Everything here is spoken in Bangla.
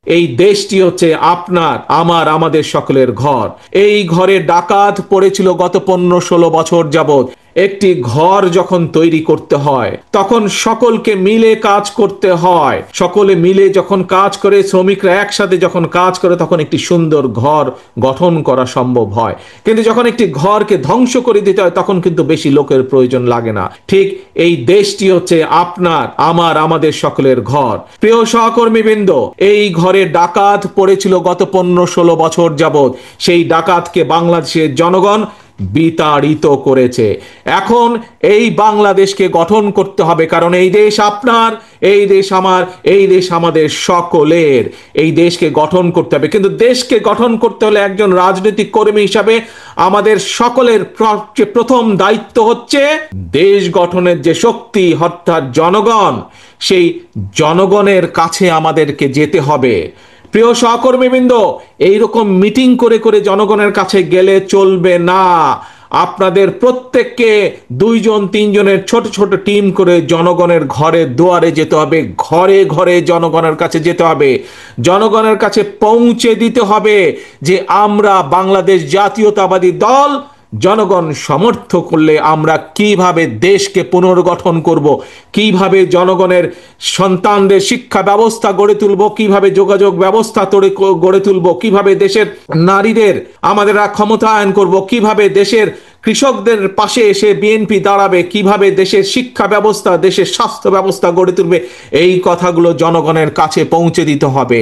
এই দেশটি হচ্ছে আপনার, আমার, আমাদের সকলের ঘর। এই ঘরে ডাকাত পড়েছিল গত 15-16 বছর যাবত। একটি ঘর যখন তৈরি করতে হয় তখন সকলকে মিলে কাজ করতে হয়। সকলে মিলে যখন কাজ করে, শ্রমিকরা একসাথে যখন কাজ করে, তখন একটি সুন্দর ঘর গঠন করা সম্ভব হয়। কিন্তু যখন একটি ঘরকে ধ্বংস করে দিতে হয় তখন কিন্তু বেশি লোকের প্রয়োজন লাগে না। ঠিক এই দেশটি হচ্ছে আপনার, আমার, আমাদের সকলের ঘর। প্রিয় সহকর্মীবৃন্দ, এই ঘরে ডাকাত পড়েছিল গত 15-16 বছর যাবত। সেই ডাকাতকে বাংলাদেশের জনগণ বিতাড়িত করেছে। এখন এই বাংলাদেশকে গঠন করতে হবে, কারণ এই দেশ আপনার, এই দেশ আমার, এই দেশ আমাদের সকলের। এই দেশকে গঠন করতে হবে, কিন্তু দেশকে গঠন করতে হলে একজন রাজনৈতিক কর্মী হিসাবে আমাদের সকলের প্রথম দায়িত্ব হচ্ছে দেশ গঠনের যে শক্তি অর্থাৎ জনগণ, সেই জনগণের কাছে আমাদেরকে যেতে হবে। প্রিয় সহকর্মীবৃন্দ, এইরকম মিটিং করে করে জনগণের কাছে গেলে চলবে না। আপনাদের প্রত্যেককে 2-3 জনের ছোট ছোট টিম করে জনগণের ঘরে দুয়ারে যেতে হবে, ঘরে ঘরে জনগণের কাছে যেতে হবে, জনগণের কাছে পৌঁছে দিতে হবে যে আমরা বাংলাদেশ জাতীয়তাবাদী দল জনগণ সমর্থ করলে আমরা কিভাবে দেশকে পুনর্গঠন করব, কিভাবে জনগণের সন্তানদের শিক্ষা ব্যবস্থা গড়ে তুলব, কিভাবে যোগাযোগ ব্যবস্থা গড়ে তুলব, কিভাবে দেশের নারীদের আমাদের ক্ষমতায়ন করব, কিভাবে দেশের কৃষকদের পাশে এসে বিএনপি দাঁড়াবে, কিভাবে দেশের শিক্ষা ব্যবস্থা, দেশের স্বাস্থ্য ব্যবস্থা গড়ে তুলবে, এই কথাগুলো জনগণের কাছে পৌঁছে দিতে হবে।